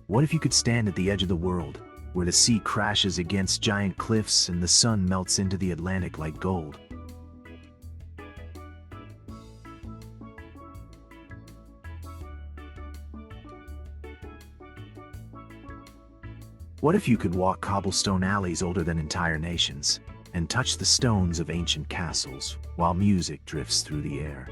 What if you could stand at the edge of the world, where the sea crashes against giant cliffs and the sun melts into the Atlantic like gold? What if you could walk cobblestone alleys older than entire nations, and touch the stones of ancient castles while music drifts through the air?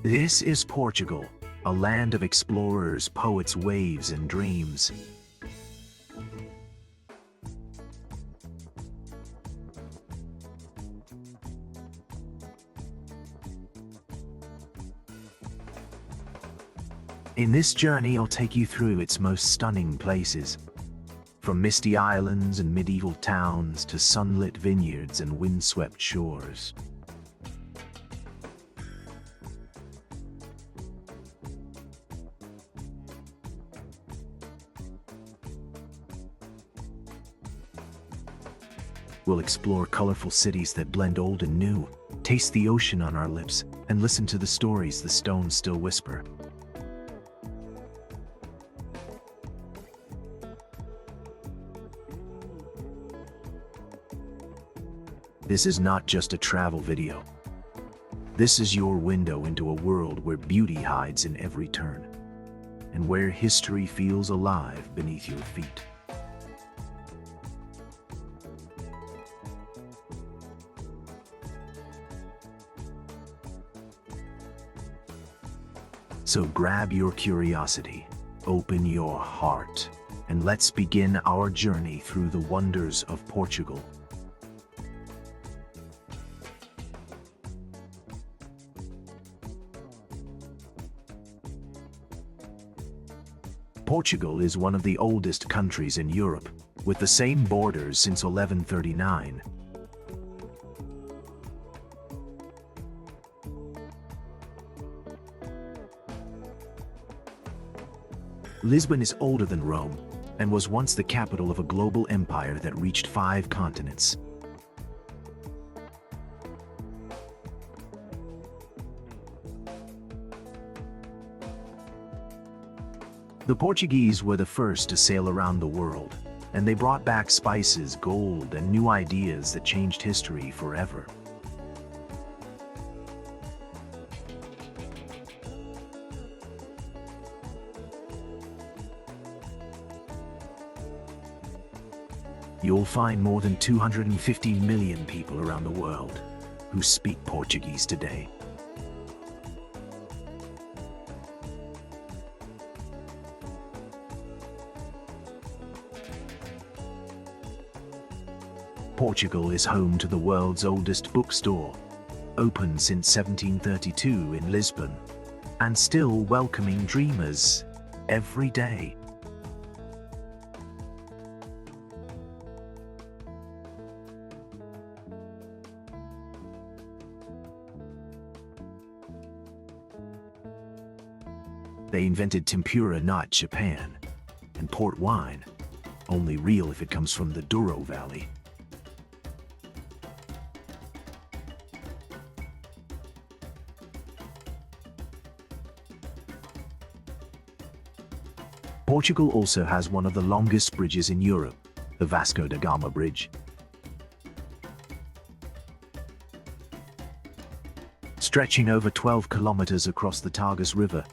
This is Portugal, a land of explorers, poets, waves, and dreams. In this journey, I'll take you through its most stunning places, from misty islands and medieval towns to sunlit vineyards and windswept shores. We'll explore colorful cities that blend old and new, taste the ocean on our lips, and listen to the stories the stones still whisper. This is not just a travel video. This is your window into a world where beauty hides in every turn, and where history feels alive beneath your feet. So grab your curiosity, open your heart, and let's begin our journey through the wonders of Portugal. Portugal is one of the oldest countries in Europe, with the same borders since 1139. Lisbon is older than Rome and was once the capital of a global empire that reached 5 continents. The Portuguese were the first to sail around the world, and they brought back spices, gold, and new ideas that changed history forever. You'll find more than 250 million people around the world who speak Portuguese today. Portugal is home to the world's oldest bookstore, open since 1732 in Lisbon, and still welcoming dreamers every day. They invented tempura, not Japan, and port wine, only real if it comes from the Douro Valley. Portugal also has one of the longest bridges in Europe, the Vasco da Gama Bridge. Stretching over 12 kilometers across the Tagus River.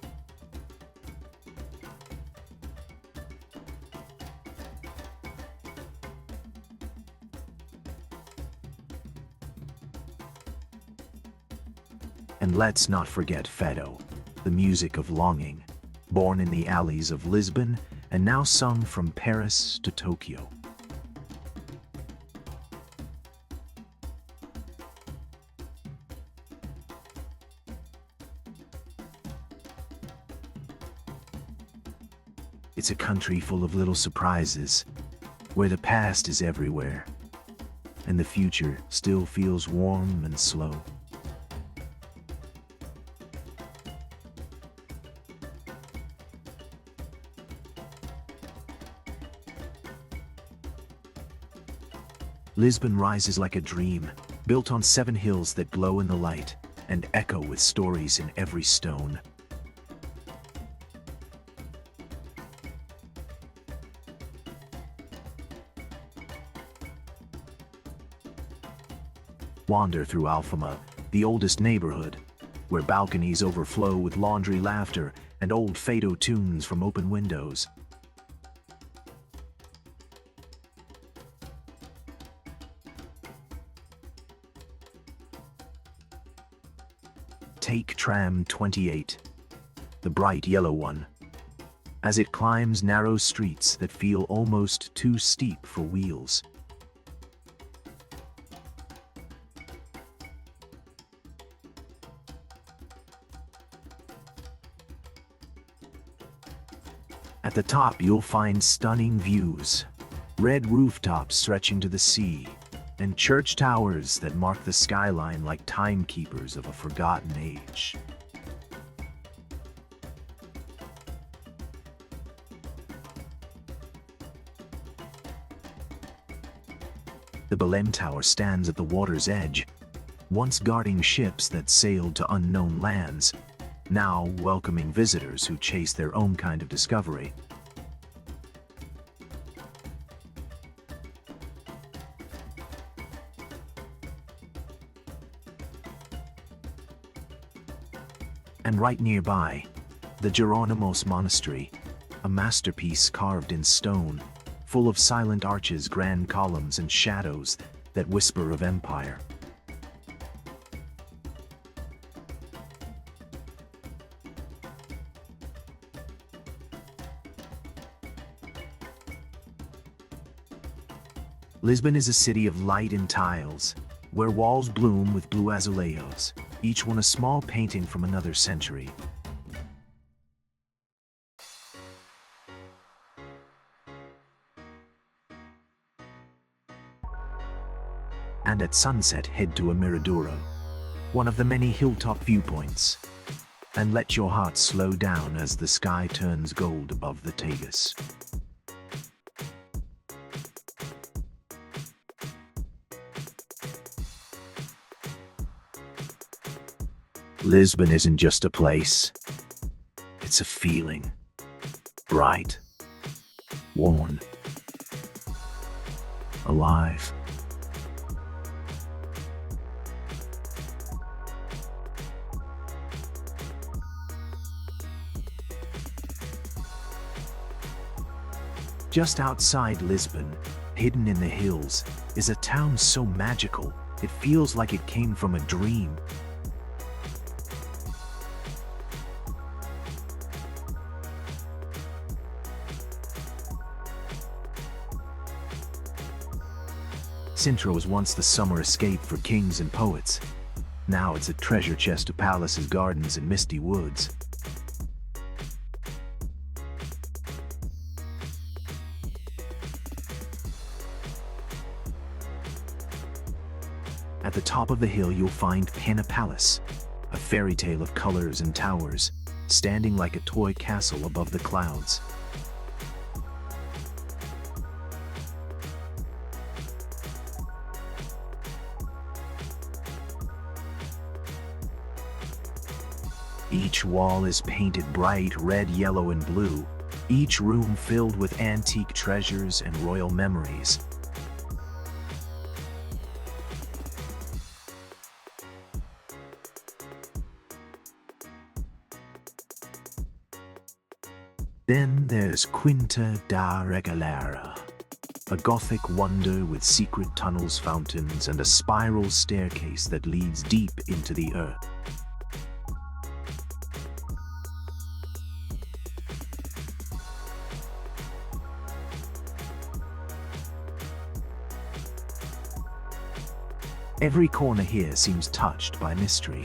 And let's not forget Fado, the music of longing, born in the alleys of Lisbon and now sung from Paris to Tokyo. It's a country full of little surprises, where the past is everywhere, and the future still feels warm and slow. Lisbon rises like a dream, built on 7 hills that glow in the light and echo with stories in every stone. Wander through Alfama, the oldest neighborhood, where balconies overflow with laundry laughter and old fado tunes from open windows. Take tram 28, the bright yellow one, as it climbs narrow streets that feel almost too steep for wheels. At the top you'll find stunning views, red rooftops stretching to the sea, and church towers that mark the skyline like timekeepers of a forgotten age. The Belém Tower stands at the water's edge, once guarding ships that sailed to unknown lands, now welcoming visitors who chase their own kind of discovery. And right nearby, the Jerónimos Monastery, a masterpiece carved in stone, full of silent arches, grand columns, and shadows that whisper of empire. Lisbon is a city of light and tiles, where walls bloom with blue azulejos, each one a small painting from another century. And at sunset head to a Miradouro, one of the many hilltop viewpoints, and let your heart slow down as the sky turns gold above the Tagus. Lisbon isn't just a place, it's a feeling. Bright, warm, alive. Just outside Lisbon, hidden in the hills, is a town so magical, it feels like it came from a dream. Sintra was once the summer escape for kings and poets. Now it's a treasure chest of palaces, gardens, and misty woods. At the top of the hill you'll find Pena Palace, a fairy tale of colors and towers, standing like a toy castle above the clouds. Each wall is painted bright red, yellow, and blue, each room filled with antique treasures and royal memories. Then there's Quinta da Regalera, a Gothic wonder with secret tunnels, fountains, and a spiral staircase that leads deep into the earth. Every corner here seems touched by mystery,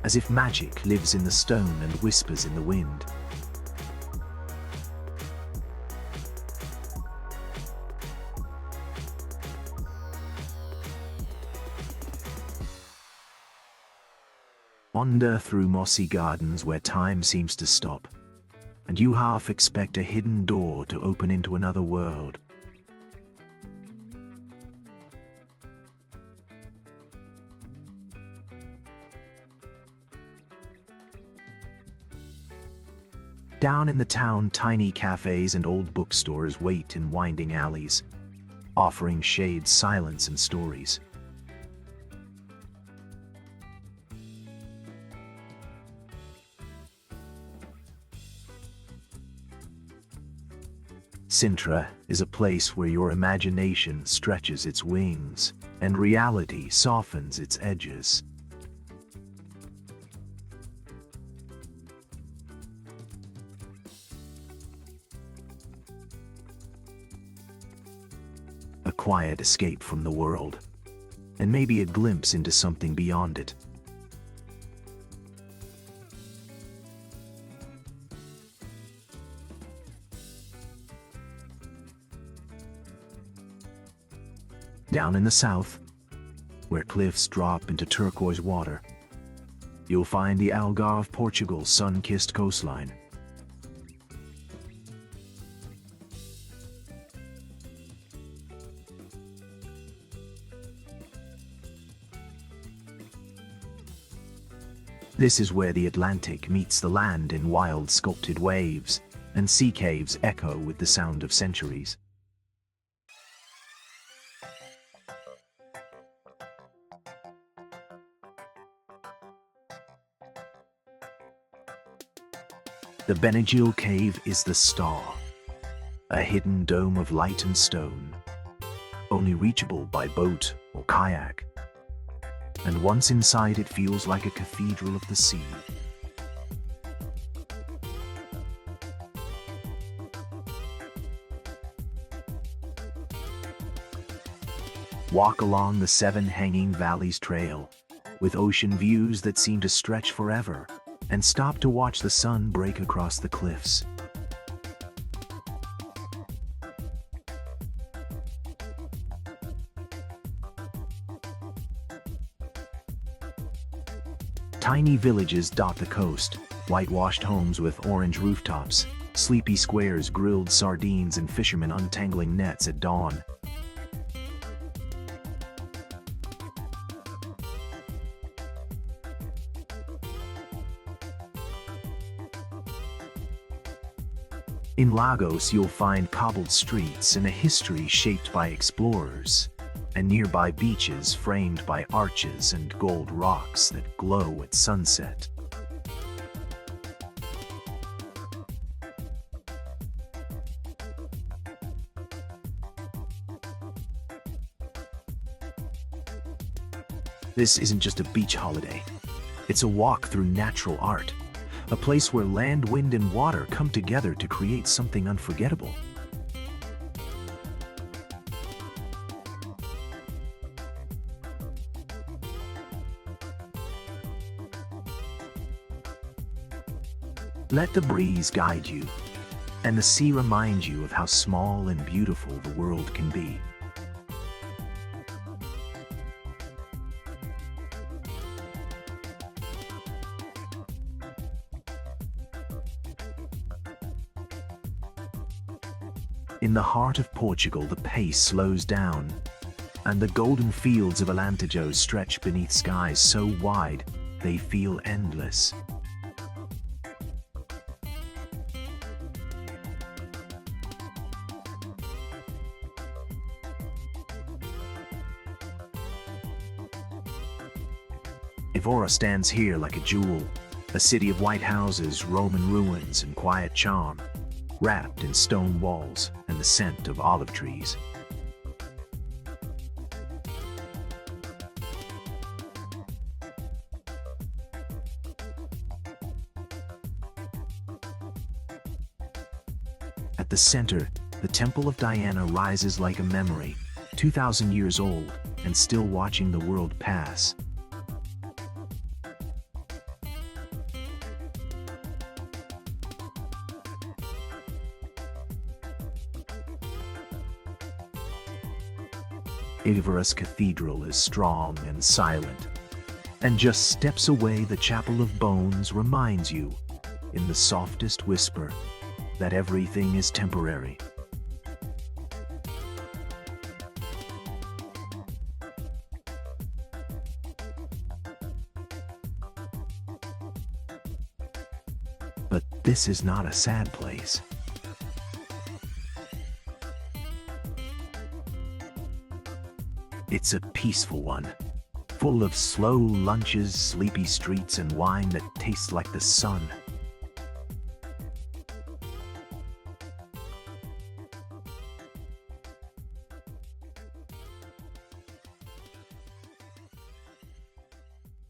as if magic lives in the stone and whispers in the wind. Wander through mossy gardens where time seems to stop, and you half expect a hidden door to open into another world. Down in the town, tiny cafes and old bookstores wait in winding alleys, offering shade, silence, and stories. Sintra is a place where your imagination stretches its wings and reality softens its edges. A quiet escape from the world, and maybe a glimpse into something beyond it. Down in the south, where cliffs drop into turquoise water, you'll find the Algarve, Portugal's sun-kissed coastline. This is where the Atlantic meets the land in wild sculpted waves, and sea caves echo with the sound of centuries. The Benadryl Cave is the star, a hidden dome of light and stone, only reachable by boat or kayak. And once inside, it feels like a cathedral of the sea. Walk along the Seven Hanging Valleys Trail, with ocean views that seem to stretch forever, and stop to watch the sun break across the cliffs. Tiny villages dot the coast, whitewashed homes with orange rooftops, sleepy squares, grilled sardines, and fishermen untangling nets at dawn. In Lagos, you'll find cobbled streets and a history shaped by explorers, and nearby beaches framed by arches and gold rocks that glow at sunset. This isn't just a beach holiday. It's a walk through natural art, a place where land, wind, and water come together to create something unforgettable. Let the breeze guide you, and the sea remind you of how small and beautiful the world can be. In the heart of Portugal, the pace slows down, and the golden fields of Alentejo stretch beneath skies so wide they feel endless. Evora stands here like a jewel, a city of white houses, Roman ruins, and quiet charm, wrapped in stone walls and the scent of olive trees. At the center, the Temple of Diana rises like a memory, 2,000 years old, and still watching the world pass. Evora's cathedral is strong and silent, and just steps away the Chapel of Bones reminds you, in the softest whisper, that everything is temporary. But This is not a sad place. It's a peaceful one, full of slow lunches, sleepy streets, and wine that tastes like the sun.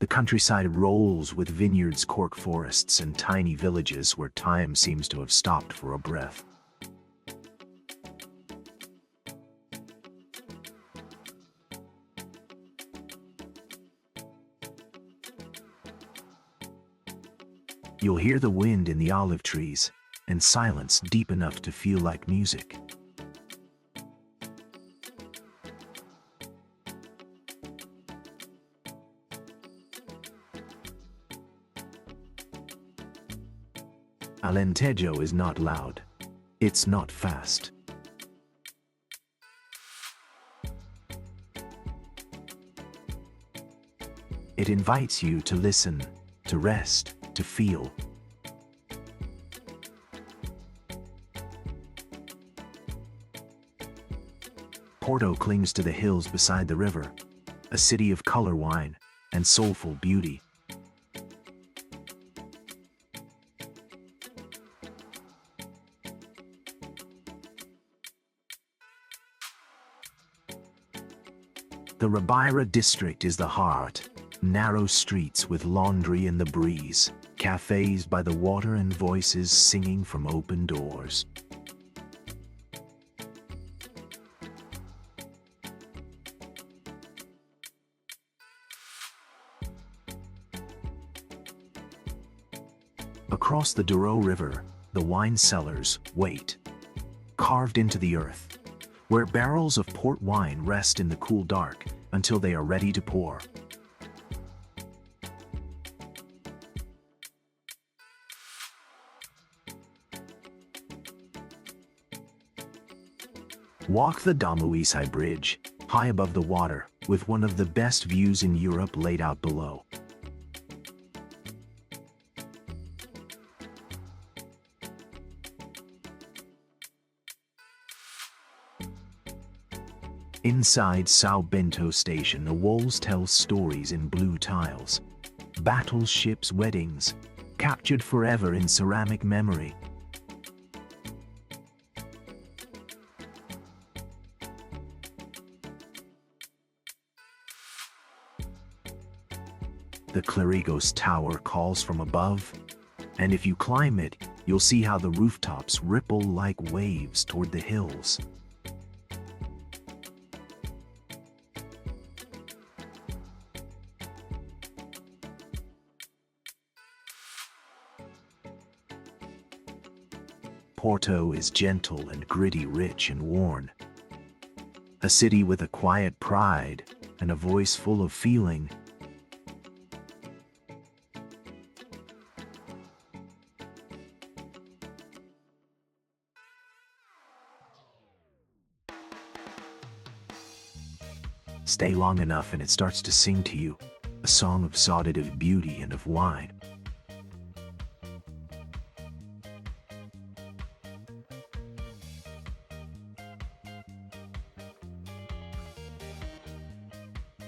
The countryside rolls with vineyards, cork forests, and tiny villages where time seems to have stopped for a breath. You'll hear the wind in the olive trees, and silence deep enough to feel like music. Alentejo is not loud. It's not fast. It invites you to listen, to rest, to feel. Porto clings to the hills beside the river, a city of color wine and soulful beauty. The Ribeira district is the heart. Narrow streets with laundry in the breeze, cafes by the water, and voices singing from open doors. Across the Douro River, the wine cellars wait, carved into the earth, where barrels of port wine rest in the cool dark until they are ready to pour. Walk the Damuisai Bridge, high above the water, with one of the best views in Europe laid out below. Inside São Bento station, the walls tell stories in blue tiles. Battles, ships, weddings, captured forever in ceramic memory. The Clérigos Tower calls from above, and if you climb it, you'll see how the rooftops ripple like waves toward the hills. Porto is gentle and gritty, rich and worn. A city with a quiet pride and a voice full of feeling. Stay long enough and it starts to sing to you, a song of saudade, of beauty, and of wine.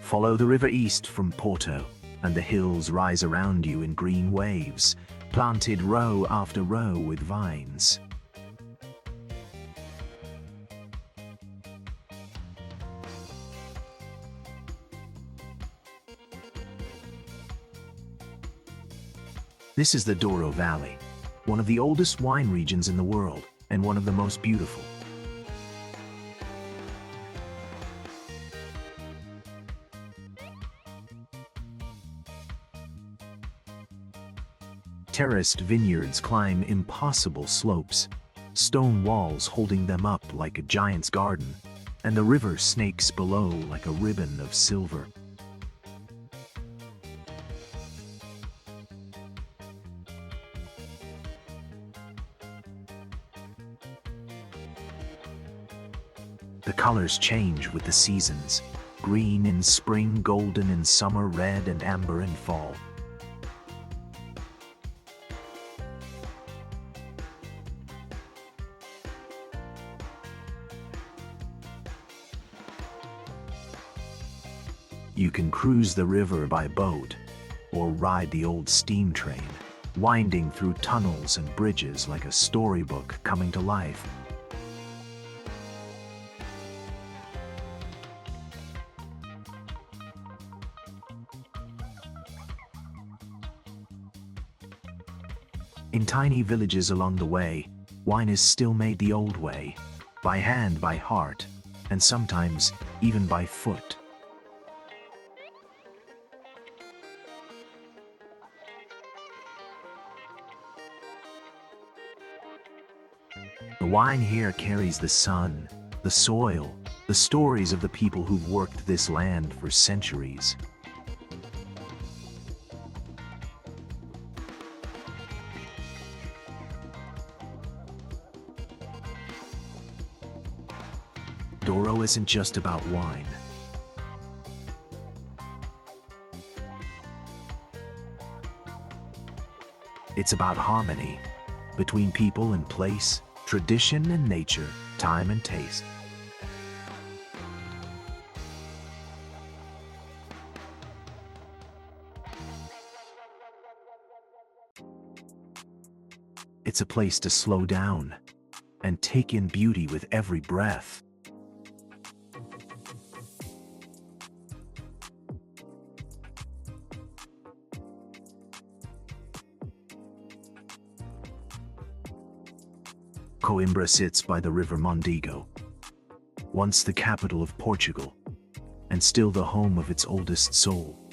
Follow the river east from Porto, and the hills rise around you in green waves, planted row after row with vines. This is the Douro Valley, one of the oldest wine regions in the world, and one of the most beautiful. Terraced vineyards climb impossible slopes, stone walls holding them up like a giant's garden, and the river snakes below like a ribbon of silver. The colors change with the seasons, green in spring, golden in summer, red and amber in fall. You can cruise the river by boat or ride the old steam train, winding through tunnels and bridges like a storybook coming to life. In tiny villages along the way, wine is still made the old way, by hand, by heart, and sometimes even by foot. The wine here carries the sun, the soil, the stories of the people who've worked this land for centuries. Douro isn't just about wine. It's about harmony between people and place, tradition and nature, time and taste. It's a place to slow down and take in beauty with every breath. Coimbra sits by the river Mondego, once the capital of Portugal, and still the home of its oldest soul.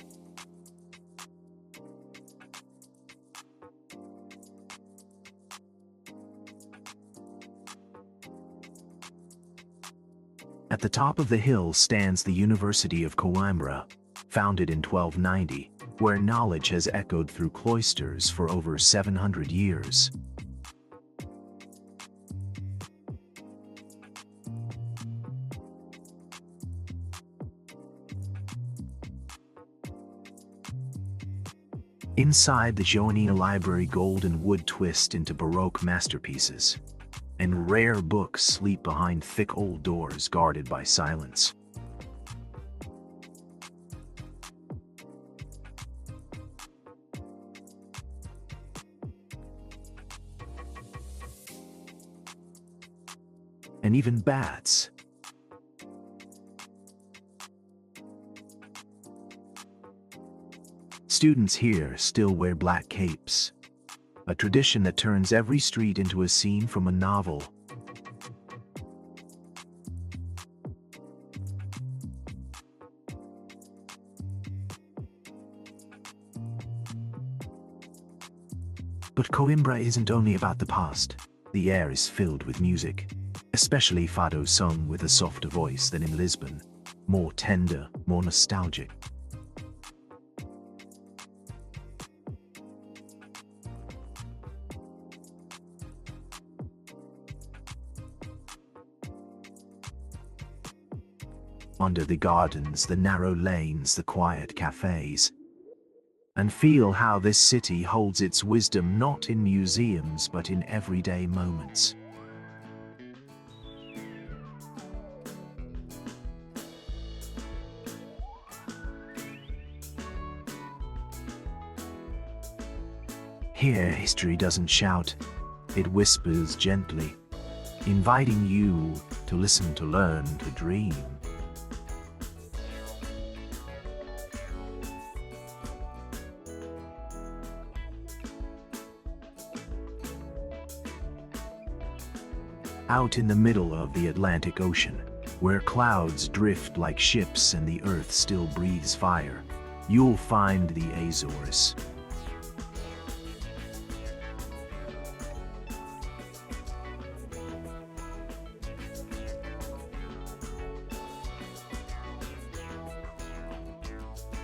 At the top of the hill stands the University of Coimbra, founded in 1290, where knowledge has echoed through cloisters for over 700 years. Inside, the Joannina Library gold and wood twist into Baroque masterpieces, and rare books sleep behind thick old doors guarded by silence. And even bats. Students here still wear black capes, a tradition that turns every street into a scene from a novel. But Coimbra isn't only about the past. The air is filled with music, especially fado sung with a softer voice than in Lisbon, more tender, more nostalgic. Under the gardens, the narrow lanes, the quiet cafes. And feel how this city holds its wisdom not in museums but in everyday moments. Here, history doesn't shout, it whispers gently, inviting you to listen, to learn, to dream. Out in the middle of the Atlantic Ocean, where clouds drift like ships and the earth still breathes fire, you'll find the Azores.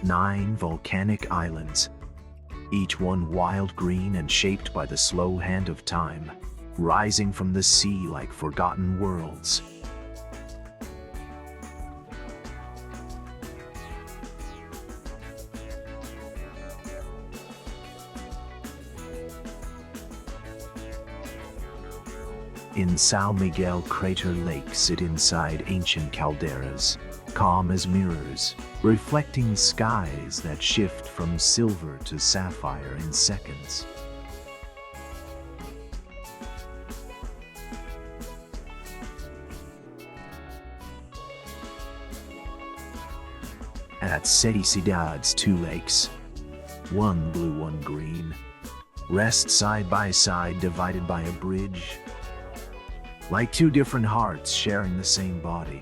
Nine volcanic islands, each one wild green and shaped by the slow hand of time, rising from the sea like forgotten worlds. In São Miguel, crater lakes sit inside ancient calderas, calm as mirrors, reflecting skies that shift from silver to sapphire in seconds. At Ciudad's two lakes, one blue, one green, rest side by side divided by a bridge, like two different hearts sharing the same body.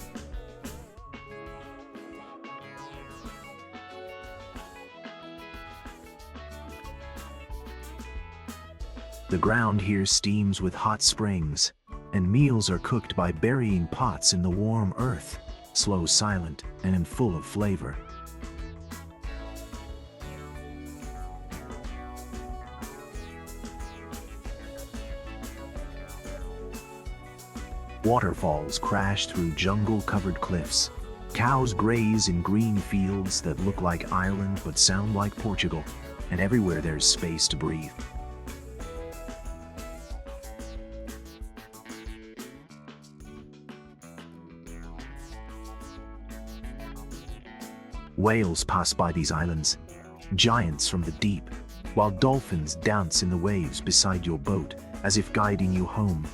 The ground here steams with hot springs, and meals are cooked by burying pots in the warm earth, slow, silent, and full of flavor. Waterfalls crash through jungle-covered cliffs. Cows graze in green fields that look like Ireland but sound like Portugal, and everywhere there's space to breathe. Whales pass by these islands, giants from the deep, while dolphins dance in the waves beside your boat as if guiding you home.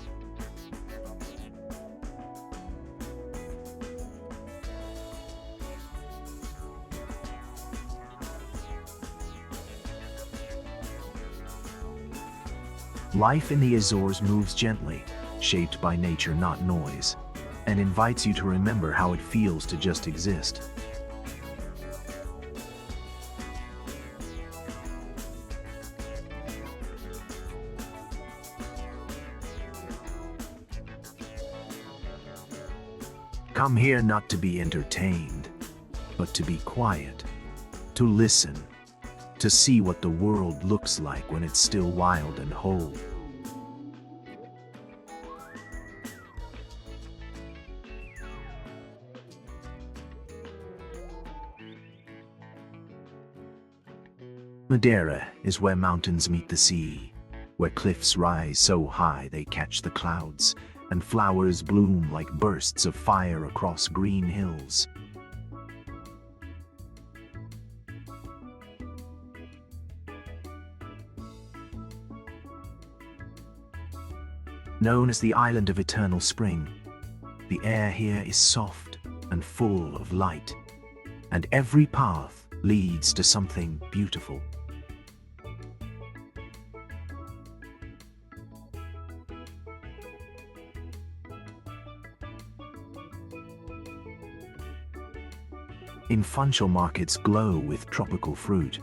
Life in the Azores moves gently, shaped by nature, not noise, and invites you to remember how it feels to just exist. Come here not to be entertained, but to be quiet, to listen, to see what the world looks like when it's still wild and whole. Madeira is where mountains meet the sea, where cliffs rise so high they catch the clouds, and flowers bloom like bursts of fire across green hills. Known as the Island of Eternal Spring, the air here is soft and full of light, and every path leads to something beautiful. Infantile markets glow with tropical fruit.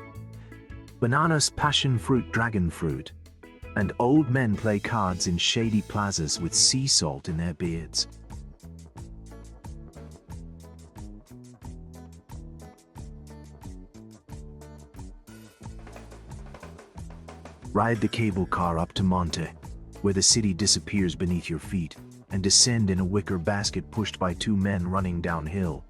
Bananas, passion fruit, dragon fruit, and old men play cards in shady plazas with sea salt in their beards. Ride the cable car up to Monte, where the city disappears beneath your feet, and descend in a wicker basket pushed by two men running downhill.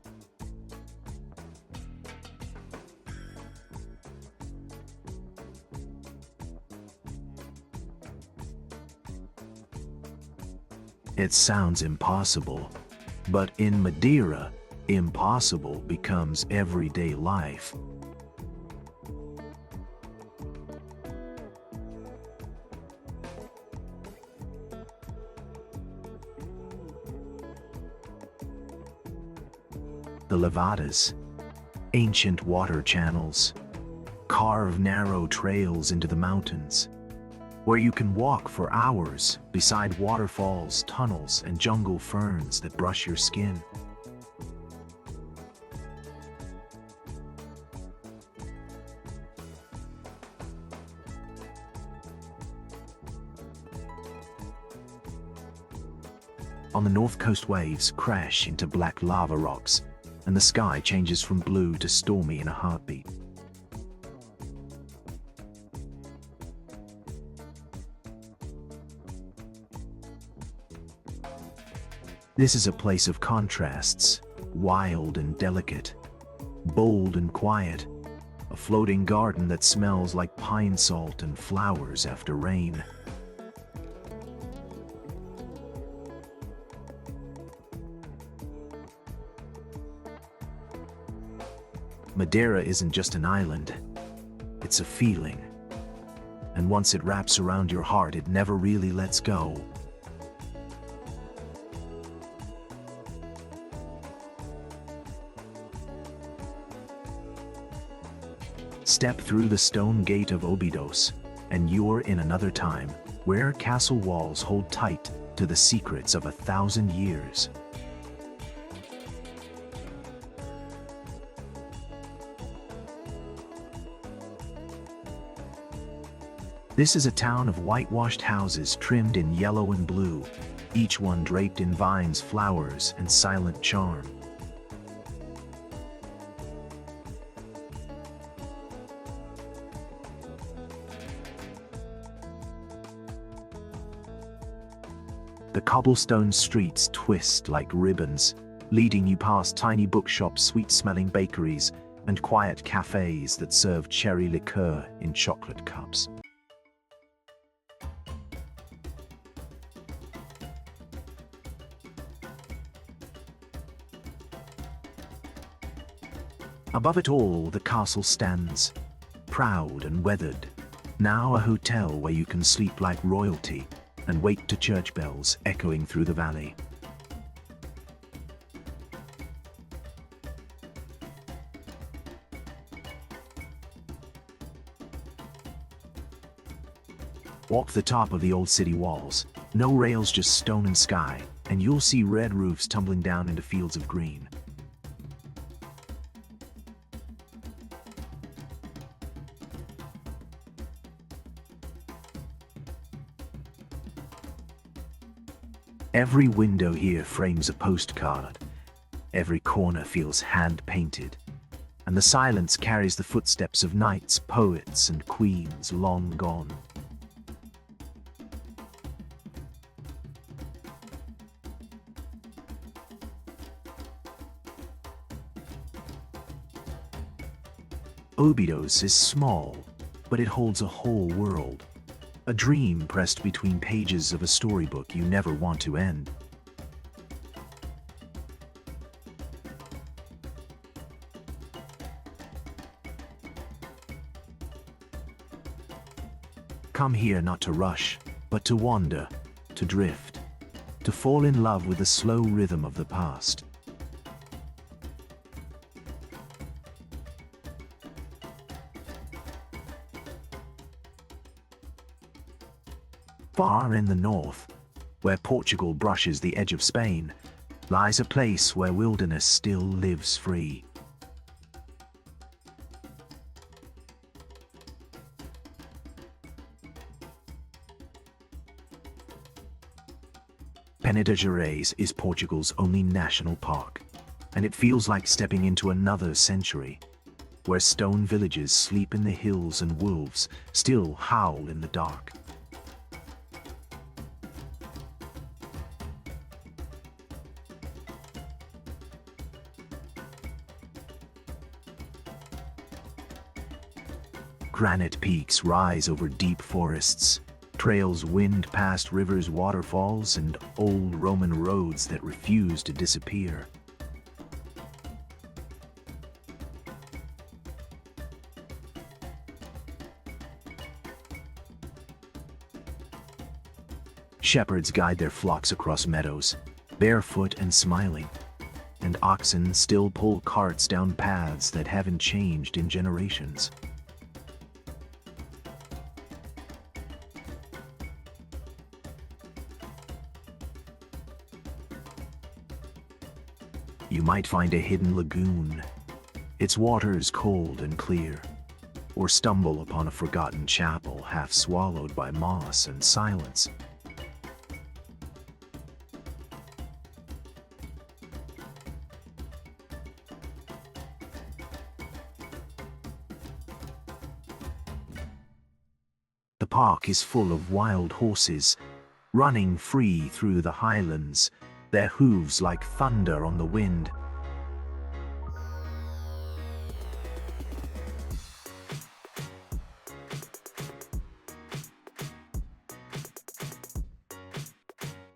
It sounds impossible, but in Madeira, impossible becomes everyday life. The levadas, ancient water channels, carve narrow trails into the mountains, where you can walk for hours beside waterfalls, tunnels, and jungle ferns that brush your skin. On the north coast, waves crash into black lava rocks, and the sky changes from blue to stormy in a heartbeat. This is a place of contrasts, wild and delicate, bold and quiet, a floating garden that smells like pine salt and flowers after rain. Madeira isn't just an island, it's a feeling. And once it wraps around your heart, it never really lets go. Step through the stone gate of Obidos, and you're in another time, where castle walls hold tight to the secrets of 1,000 years. This is a town of whitewashed houses trimmed in yellow and blue, each one draped in vines, flowers, and silent charm. The cobblestone streets twist like ribbons, leading you past tiny bookshops, sweet-smelling bakeries, and quiet cafes that serve cherry liqueur in chocolate cups. Above it all, the castle stands, proud and weathered, now a hotel where you can sleep like royalty and wake to church bells echoing through the valley. Walk the top of the old city walls, no rails, just stone and sky, and you'll see red roofs tumbling down into fields of green. Every window here frames a postcard. Every corner feels hand-painted, and the silence carries the footsteps of knights, poets, and queens long gone. Obidos is small, but it holds a whole world. A dream pressed between pages of a storybook you never want to end. Come here not to rush, but to wander, to drift, to fall in love with the slow rhythm of the past. Far in the north, where Portugal brushes the edge of Spain, lies a place where wilderness still lives free. Geres is Portugal's only national park, and it feels like stepping into another century, where stone villages sleep in the hills and wolves still howl in the dark. Granite peaks rise over deep forests, trails wind past rivers, waterfalls, and old Roman roads that refuse to disappear. Shepherds guide their flocks across meadows, barefoot and smiling, and oxen still pull carts down paths that haven't changed in generations. You might find a hidden lagoon, its waters cold and clear, or stumble upon a forgotten chapel half swallowed by moss and silence. The park is full of wild horses, running free through the highlands, their hooves like thunder on the wind.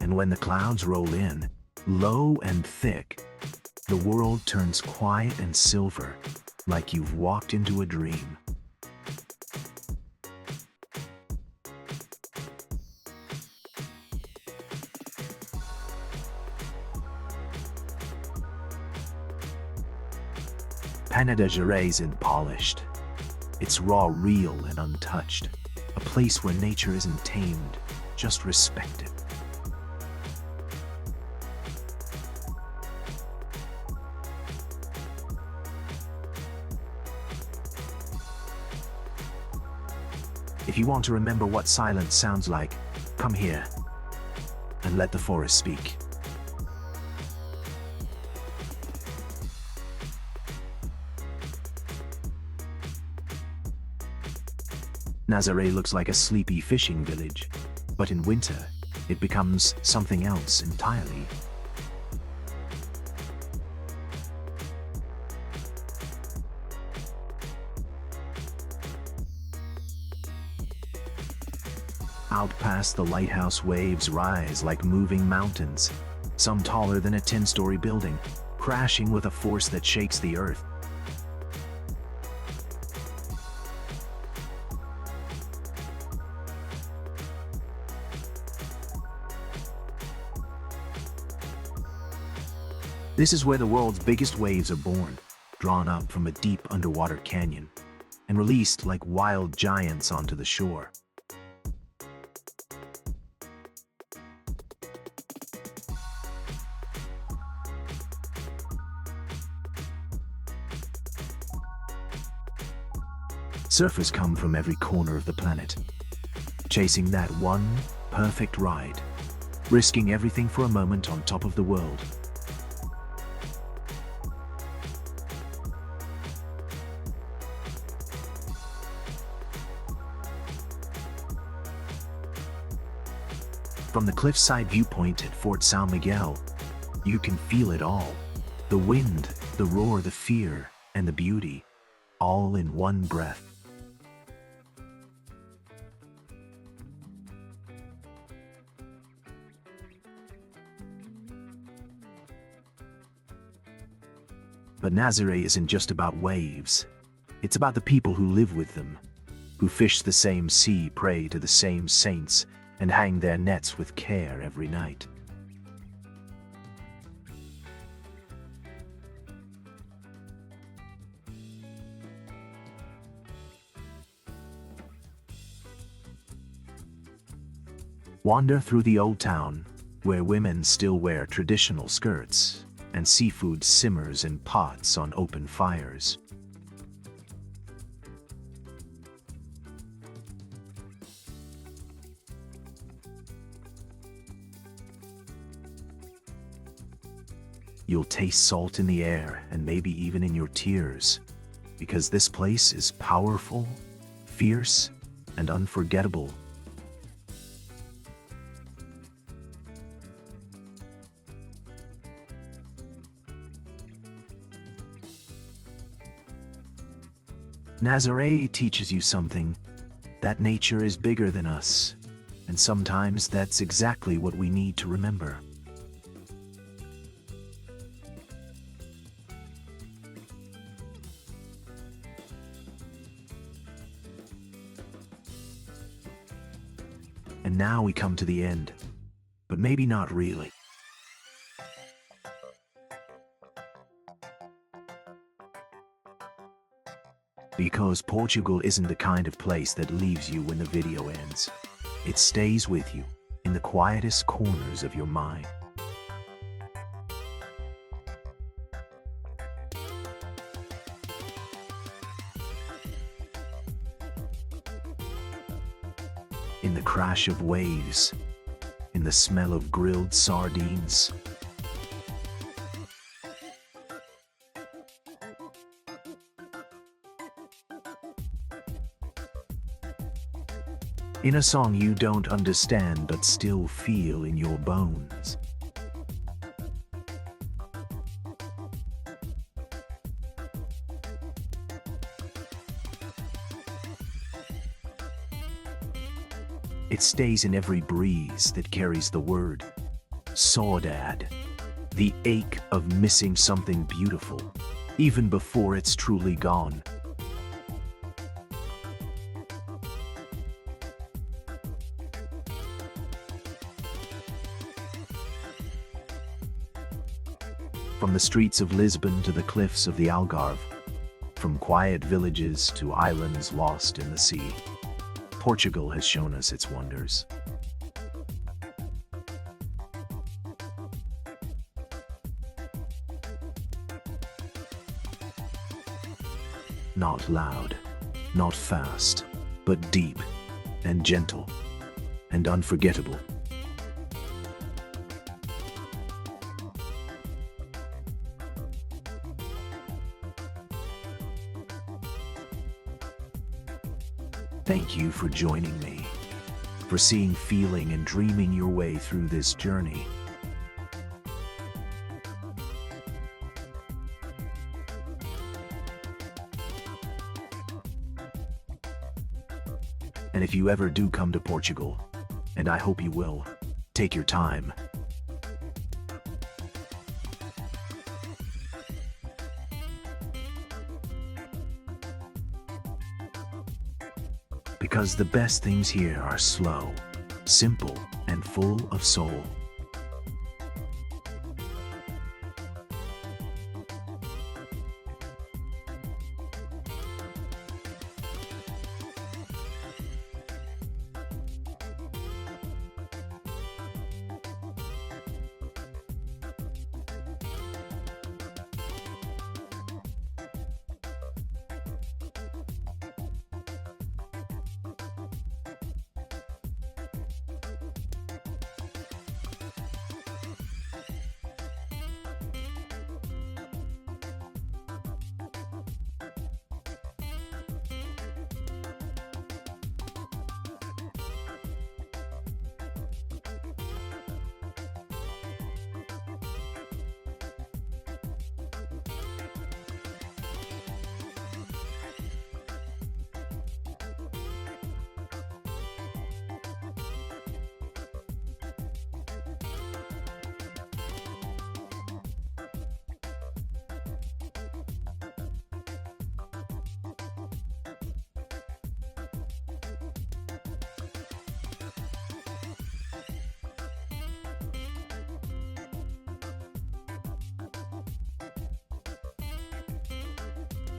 And when the clouds roll in, low and thick, The world turns quiet and silver, like you've walked into a dream. Panada Geres isn't polished. It's raw, real, and untouched. A place where nature isn't tamed, just respected. If you want to remember what silence sounds like, come here and let the forest speak. Nazaré looks like a sleepy fishing village, but in winter, it becomes something else entirely. Out past the lighthouse, waves rise like moving mountains, some taller than a 10-story building, crashing with a force that shakes the earth. This is where the world's biggest waves are born, drawn up from a deep underwater canyon, and released like wild giants onto the shore. Surfers come from every corner of the planet, chasing that one perfect ride, risking everything for a moment on top of the world. From the cliffside viewpoint at Fort San Miguel, you can feel it all. The wind, the roar, the fear, and the beauty, all in one breath. But Nazaré isn't just about waves. It's about the people who live with them, who fish the same sea, pray to the same saints, and hang their nets with care every night. Wander through the old town, where women still wear traditional skirts, and seafood simmers in pots on open fires. You'll taste salt in the air and maybe even in your tears, because this place is powerful, fierce, and unforgettable. Nazaré teaches you something, that nature is bigger than us, and sometimes that's exactly what we need to remember. And now we come to the end, but maybe not really. Because Portugal isn't the kind of place that leaves you when the video ends. It stays with you in the quietest corners of your mind. In the crash of waves, in the smell of grilled sardines, in a song you don't understand but still feel in your bones. It stays in every breeze that carries the word Saudade, The ache of missing something beautiful, even before it's truly gone. From the streets of Lisbon to the cliffs of the Algarve, from quiet villages to islands lost in the sea, Portugal has shown us its wonders. Not loud, not fast, but deep and gentle and unforgettable. Thank you for joining me, for seeing, feeling, and dreaming your way through this journey. And if you ever do come to Portugal, and I hope you will, take your time. Because the best things here are slow, simple, and full of soul.